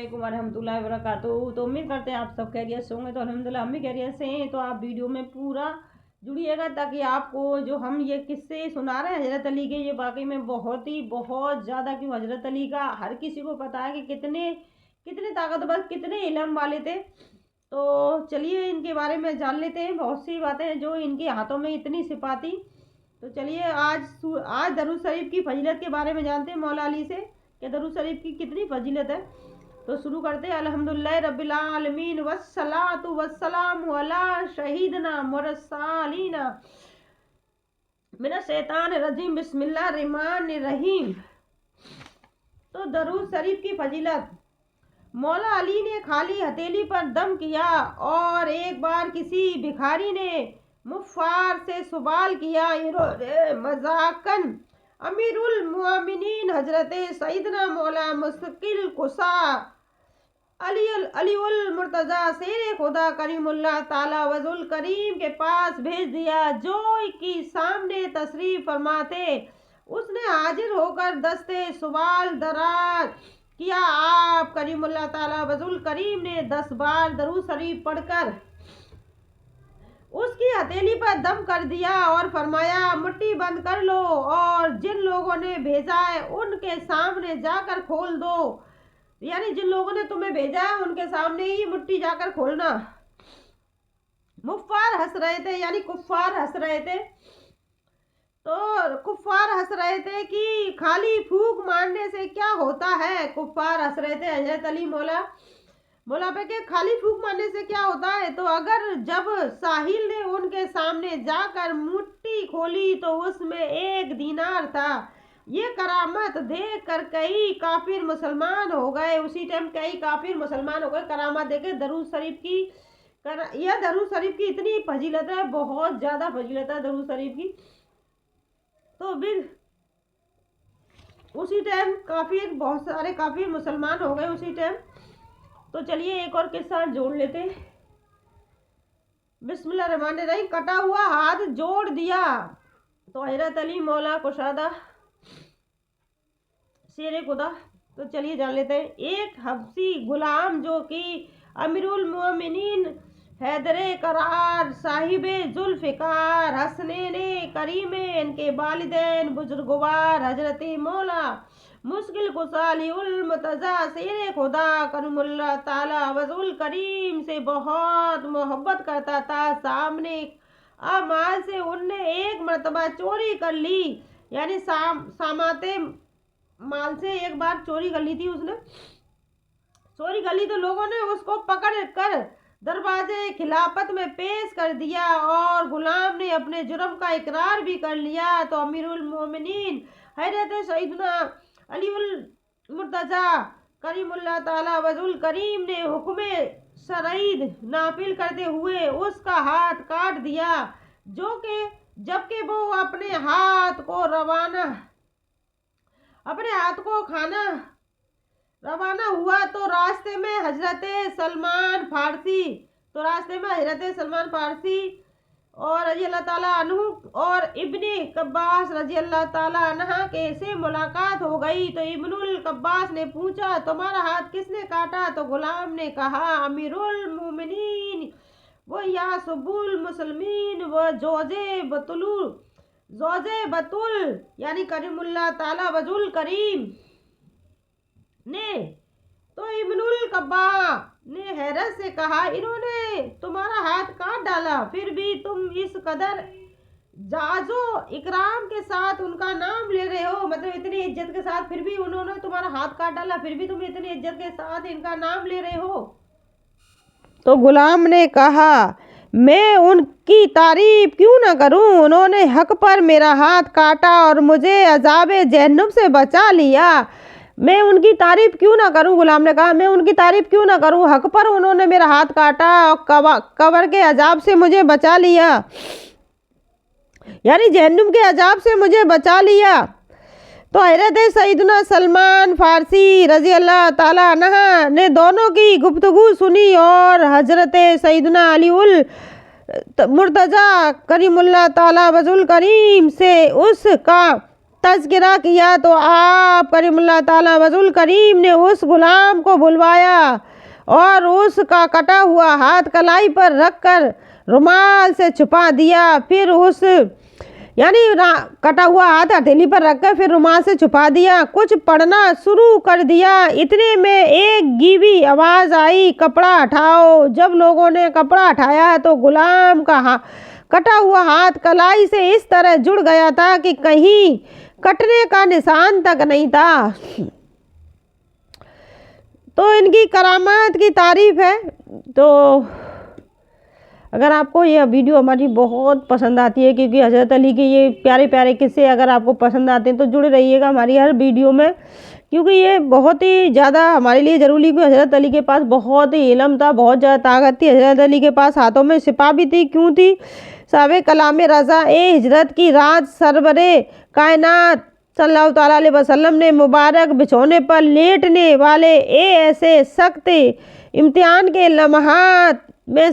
रहमतुल्लाहि व बरकातुहू। तो उम्मीद करते हैं आप सब खैरियत से होंगे। तो अल्हम्दुलिल्लाह हम भी खैरियत से हैं। तो आप वीडियो में पूरा जुड़िएगा ताकि आपको जो हम ये किस्से सुना रहे हैं हजरत अली के, ये वाकई में बहुत ज़्यादा, क्यों हजरत अली का हर किसी को पता है कि कितने ताकतवर, कितने इल्म वाले थे। तो चलिए इनके बारे में जान लेते हैं। बहुत सी बातें हैं जो इनके हाथों में इतनी सिफा थी। तो चलिए आज दरूद शरीफ की फजीलत के बारे में जानते हैं मौला अली से कि दरूद शरीफ की कितनी फजीलत है। तो शुरू करते हैं। अल्हम्दुलिल्लाह रब्बिल आलमीन वस्सलातु वस्सलामु अला शहीदना मुरसलीना मिनश शैतानिर रजीम बिस्मिल्लाहिर रहमानिर रहीम। तो दरूद शरीफ की फजीलत। मौला अली ने खाली हथेली पर दम किया और एक बार किसी भिखारी ने मुफ्फार से सवाल किया। इन्होंने मजाकन अमीरुल मुमिनीन हजरत सईदना मौला मुस्तकिल कुसा अलीउल मुर्तजा शेर खुदा करीमुल्लाह ताला वजुल करीम के पास भेज दिया, जो कि सामने तशरीफ फरमा थे। उसने हाजिर होकर दस्ते सवाल दराज किया। आप करीमुल्लाह ताला वजुल करीम ने 10 बार दरूद शरीफ पढ़कर उसकी हथेली पर दम कर दिया और फरमाया, मुट्ठी बंद कर लो और जिन लोगों ने भेजा है उनके सामने जाकर खोल दो। यानी जिन लोगों ने तुम्हें भेजा है उनके सामने ही मुट्ठी जाकर खोलना। मुफ्फार हंस रहे थे, यानी कुफ्फार हंस रहे थे। तो कुफ्फार हंस रहे थे कि खाली फूंक मारने से क्या होता है। कुफ्फार हंस रहे थे हजरत अली मौला पे के खाली फूंक मारने से क्या होता है। तो अगर जब साहिल ने उनके सामने जाकर मुट्ठी खोली तो उसमें 1 दीनार था। ये करामत देख कर कई काफिर मुसलमान हो गए। उसी टाइम कई काफिर मुसलमान हो गए करामत देखे। दरूद शरीफ की यह दरूद शरीफ की इतनी फजीलत है, बहुत ज़्यादा फजीलत है दरूद शरीफ की। तो फिर उसी टाइम बहुत सारे काफिर मुसलमान हो गए उसी टाइम। तो चलिए एक और किस्सा जोड़ लेते हैं। बिस्मिल्लाहिर्रहमानिर्रहीम। कटा हुआ हाथ जोड़ दिया। तो हजरत अली मौला कुशादा शेर खुदा। तो चलिए जान लेते हैं। एक हबसी गुलाम जो कि अमीरुल मोमिनीन हैदरे करार साहिबे जुल्फ़िकार हसनैने करीमैन के वालिदैन बुजुर्गवार हजरत मौला मुश्किल कुसालिउल मुर्तजा शेर खुदा करीमुल्लाह ताला वजुल करीम से बहुत मोहब्बत करता था। सामने अमाल से उनने एक मर्तबा चोरी कर ली, यानी सामाते माल से एक बार चोरी कर ली थी उसने। चोरी कर ली तो लोगों ने उसको पकड़ कर दरवाजे खिलाफत में पेश कर दिया और गुलाम ने अपने जुर्म का इकरार भी कर लिया। तो अमीरुल मोमिनीन हजरत सईदना अलीउल मुर्तजा करीमुल्लाह ताला वजुल करीम ने हुक्म शरईद नाफिल करते हुए उसका हाथ काट दिया। जबकि वो अपने हाथ को खाना रवाना हुआ तो रास्ते में हजरत सलमान फारसी और रजी अल्लाह ताला अन्हु और इब्ने कब्बास रजी अल्लाह ताला अन्हा के से मुलाकात हो गई। तो इब्नुल कब्बास ने पूछा, तुम्हारा हाथ किसने काटा। तो गुलाम ने कहा, अमीरुल मोमिनीन वो यासुबुल मुस्लिमीन व जोजे बतुल यानी करीमुल्लाह ताला वजुल करीम ने। तो इब्नुल कब्बा ने हैरत से कहा, इन्होंने तुम्हारा हाथ काट डाला, फिर भी तुम इस कदर जाजो इकराम के साथ उनका नाम ले रहे हो। मतलब इतनी इज्जत के साथ फिर भी उन्होंने तुम्हारा हाथ काट डाला, फिर भी तुम इतनी इज्जत के साथ इनका नाम ले रहे हो। तो गुलाम ने कहा, मैं उनकी तारीफ क्यों ना करूं। उन्होंने हक पर मेरा हाथ काटा और मुझे अजाबे जहन्नुम से बचा लिया। मैं उनकी तारीफ क्यों ना करूं। गुलाम ने कहा, मैं उनकी तारीफ क्यों ना करूं। हक पर उन्होंने मेरा हाथ काटा और कब्र के अजाब से मुझे बचा लिया, यानी जहन्नुम के अजाब से मुझे बचा लिया। तो हजरत सईदना सलमान फारसी रजी अल्लाह ताला अन्हा ने दोनों की गुफ्तगू सुनी और हजरत सईदना अलीउल मुर्तजा करीमुल्लाह ताला वजुल करीम से उसका तज़किरा किया तो आप करीमुल्लाह ताला वज़ुल करीम ने उस गुलाम को बुलवाया और उसका कटा हुआ हाथ कलाई पर रखकर रुमाल से छुपा दिया। फिर उस यानी कटा हुआ हाथ हथेली पर रखकर फिर रुमाल से छुपा दिया। कुछ पढ़ना शुरू कर दिया। इतने में एक गीवी आवाज़ आई, कपड़ा हटाओ। जब लोगों ने कपड़ा हटाया तो गुलाम का कटा हुआ हाथ कलाई से इस तरह जुड़ गया था कि कहीं कटने का निशान तक नहीं था। तो इनकी करामात की तारीफ़ है। तो अगर आपको यह वीडियो हमारी बहुत पसंद आती है, क्योंकि हज़रत अली के ये प्यारे प्यारे किस्से अगर आपको पसंद आते हैं तो जुड़े रहिएगा हमारी हर वीडियो में, क्योंकि ये बहुत ही ज़्यादा हमारे लिए ज़रूरी। क्योंकि हज़रत अली के पास बहुत ही इल्म था, बहुत ज़्यादा ताकत थी। हज़रत अली के पास हाथों में सिपा भी थी। क्यों थी? साहब कलाम रज़ा ए हिजरत की रात सरवरे कायनात सल्लल्लाहु ताला अलैहि वसल्लम ने मुबारक बिछौने पर लेटने वाले ऐसे सख्त इम्तिहान के लम्हात में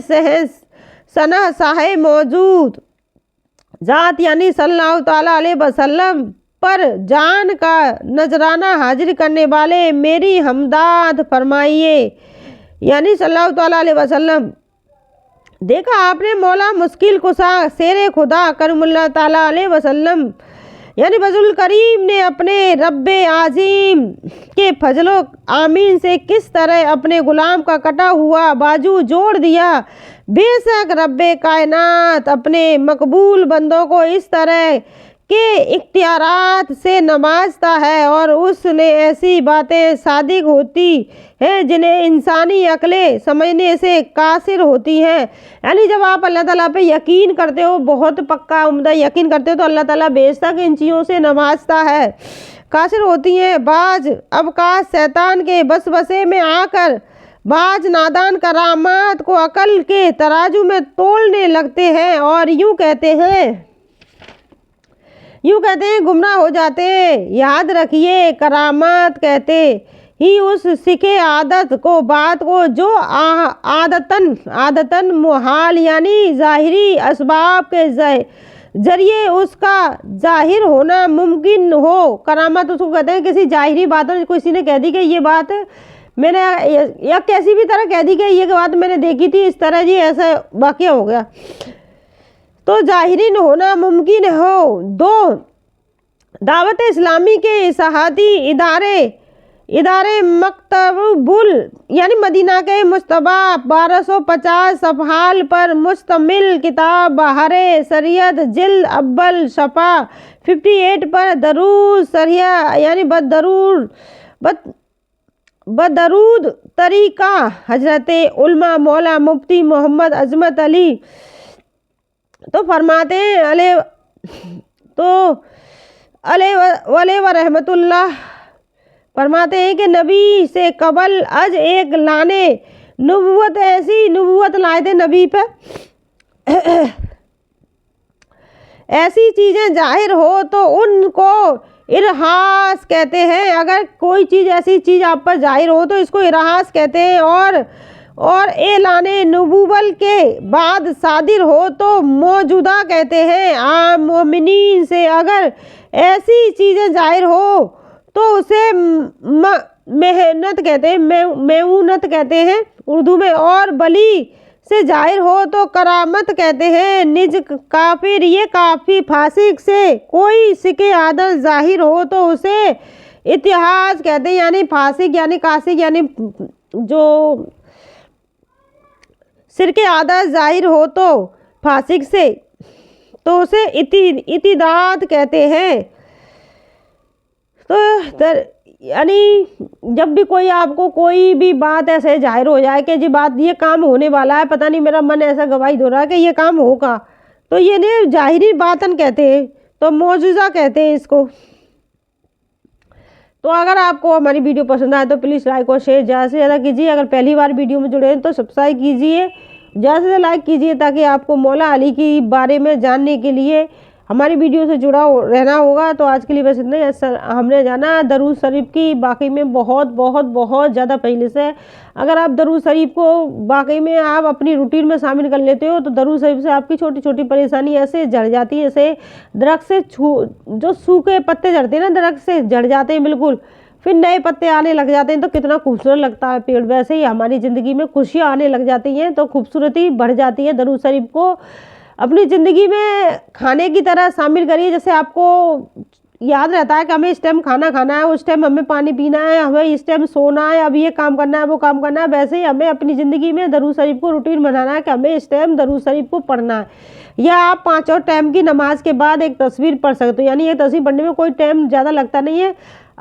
सना साहिब मौजूद ज़ात यानी सल्लल्लाहु ताला अलैहि वसल्लम पर जान का नजराना हाजिर करने वाले मेरी हमदाद फरमाइए। यानी सल्लल्लाहु ताला अलैहि वसल्लम। देखा आपने मौला मुश्किल कुशा शेर खुदा करीमुल्लाह ताला अलैहि वसल्लम यानी वज़ुल करीम ने अपने रब्बे आज़ीम के फजलो आमीन से किस तरह अपने गुलाम का कटा हुआ बाजू जोड़ दिया। बेशक रब्बे कायनात अपने मकबूल बंदों को इस तरह के इख्तियारात से नवाजता है और उसने ऐसी बातें सादिक होती हैं जिन्हें इंसानी अक्लें समझने से कासिर होती हैं। यानी जब आप अल्लाह ताला पे यकीन करते हो, बहुत पक्का उम्दा यकीन करते हो, तो अल्लाह ताला बेशक इन चीज़ों से नवाजता है, कासिर होती हैं। बाज अवकाश शैतान के वसवसे में आकर बाज नादान करामात को अकल के तराजू में तोलने लगते हैं और यूँ कहते हैं गुमराह हो जाते हैं। याद रखिए, करामात कहते ही उस सीखे आदत को, बात को जो आदतन मुहाल यानी ज़ाहिरी असबाब के जरिए उसका जाहिर होना मुमकिन हो। करामात उसको कहते हैं किसी ज़ाहिरी बात में किसी ने कह दी कि ये बात मैंने या कैसी भी तरह कह दी कि ये बात मैंने देखी थी, इस तरह जी ऐसा वाक़या हो गया, तो ज़ाहिरी होना मुमकिन हो। दो, दावत इस्लामी के इसाहाती इदारे मकतबुल यानी मदीना के मुश्तबा 1250 सफ़हाल पर मुश्तमिल किताब बहारे शरीयत जिल्द अव्वल सफ़ा 58 पर दरूद सरिया यानी बदरूद तरीक़ा हजरत उलमा मौला मुफ्ती मोहम्मद अजमत अली तो फरमाते हैं अलैहि व रहमतुल्लाह फरमाते हैं कि नबी से कबल अज एक लाने नबूवत ऐसी नबूवत लाए थे नबी पे ऐसी चीज़ें जाहिर हो तो उनको इरहास कहते हैं। अगर कोई चीज़ ऐसी चीज़ आप पर जाहिर हो तो इसको इरहास कहते हैं। और एलाने नबूवल के बाद सादिर हो तो मौजूदा कहते हैं। आम मोमिनीन से अगर ऐसी चीज़ें जाहिर हो तो उसे मेहनत कहते हैं, मेऊनत कहते हैं उर्दू में। और बली से जाहिर हो तो करामत कहते हैं। निज काफिर ये काफ़ी फासिक से कोई सिके आदत जाहिर हो तो उसे इतिहास कहते हैं। यानी फासिक यानी कासिक यानी जो सिरके आदत जाहिर हो तो फासिक से तो उसे इतिदाद कहते हैं। तो यानी जब भी कोई आपको कोई भी बात ऐसे जाहिर हो जाए कि जी बात ये काम होने वाला है, पता नहीं मेरा मन ऐसा गवाही दे रहा है कि ये काम होगा, तो ये ने जाहिरी बातन कहते हैं, तो मौजूदा कहते हैं इसको। तो अगर आपको हमारी वीडियो पसंद आए तो प्लीज़ लाइक और शेयर ज़्यादा से ज़्यादा कीजिए। अगर पहली बार वीडियो में जुड़े हैं तो सब्सक्राइब कीजिए, ज़्यादा से ज़्यादा लाइक कीजिए, ताकि आपको मौला अली के बारे में जानने के लिए हमारी वीडियो से जुड़ा रहना होगा। तो आज के लिए बस इतना ही। हमने जाना दरूद शरीफ की वाकई में बहुत बहुत बहुत ज़्यादा पहले से, अगर आप दरूद शरीफ को वाकई में आप अपनी रूटीन में शामिल कर लेते हो तो दरूद शरीफ से आपकी छोटी छोटी परेशानी ऐसे झड़ जाती है, ऐसे दरख्त से जो सूखे पत्ते झड़ते हैं ना, दरख्त से झड़ जाते हैं बिल्कुल, फिर नए पत्ते आने लग जाते हैं, तो कितना खूबसूरत लगता है पेड़। वैसे ही हमारी ज़िंदगी में खुशियाँ आने लग जाती हैं तो खूबसूरती बढ़ जाती है। दरूद शरीफ को अपनी ज़िंदगी में खाने की तरह शामिल करिए। जैसे आपको याद रहता है कि हमें इस टाइम खाना खाना है, उस टाइम हमें पानी पीना है, हमें इस टाइम सोना है, अब ये काम करना है, वो काम करना है, वैसे ही हमें अपनी ज़िंदगी में दरूद शरीफ को रूटीन बनाना है कि हमें इस टाइम दरूद शरीफ को पढ़ना है। या आप 5 और टाइम की नमाज के बाद एक तस्वीर पढ़ सकते हो, यानी ये तस्वीर पढ़ने में कोई टाइम ज़्यादा लगता नहीं है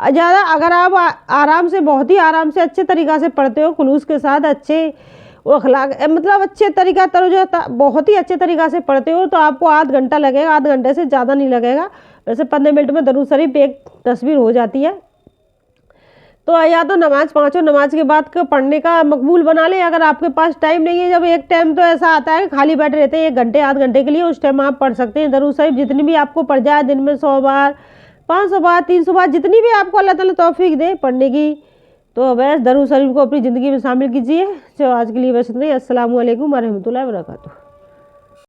ज़्यादा। अगर आप आराम से, बहुत ही आराम से, अच्छे तरीक़ा से पढ़ते हो, खुलूस के साथ, अच्छे अखलाक मतलब अच्छे तरीक़ा जो बहुत ही अच्छे तरीक़ा से पढ़ते हो तो आपको आध घंटा लगेगा, आध घंटे से ज़्यादा नहीं लगेगा। वैसे 15 मिनट में दरूद शरीफ एक तस्वीर हो जाती है। तो या तो नमाज, 5 नमाज के बाद का पढ़ने का मकबूल बना लें। अगर आपके पास टाइम नहीं है, जब एक टाइम तो ऐसा आता है खाली बैठे रहते हैं 1 घंटे आध घंटे के लिए, उस टाइम आप पढ़ सकते हैं दरूद शरीफ जितनी भी आपको पढ़ जाए, दिन में 100 बार, 500 बार, 300 बार, जितनी भी आपको अल्लाह ताला तौफीक दे पढ़ने की। तो बस दरूद शरीफ को अपनी ज़िंदगी में शामिल कीजिए। तो आज के लिए बस इतना ही। अस्सलामु अलैकुम व रहमतुल्लाहि व बरकातुहू।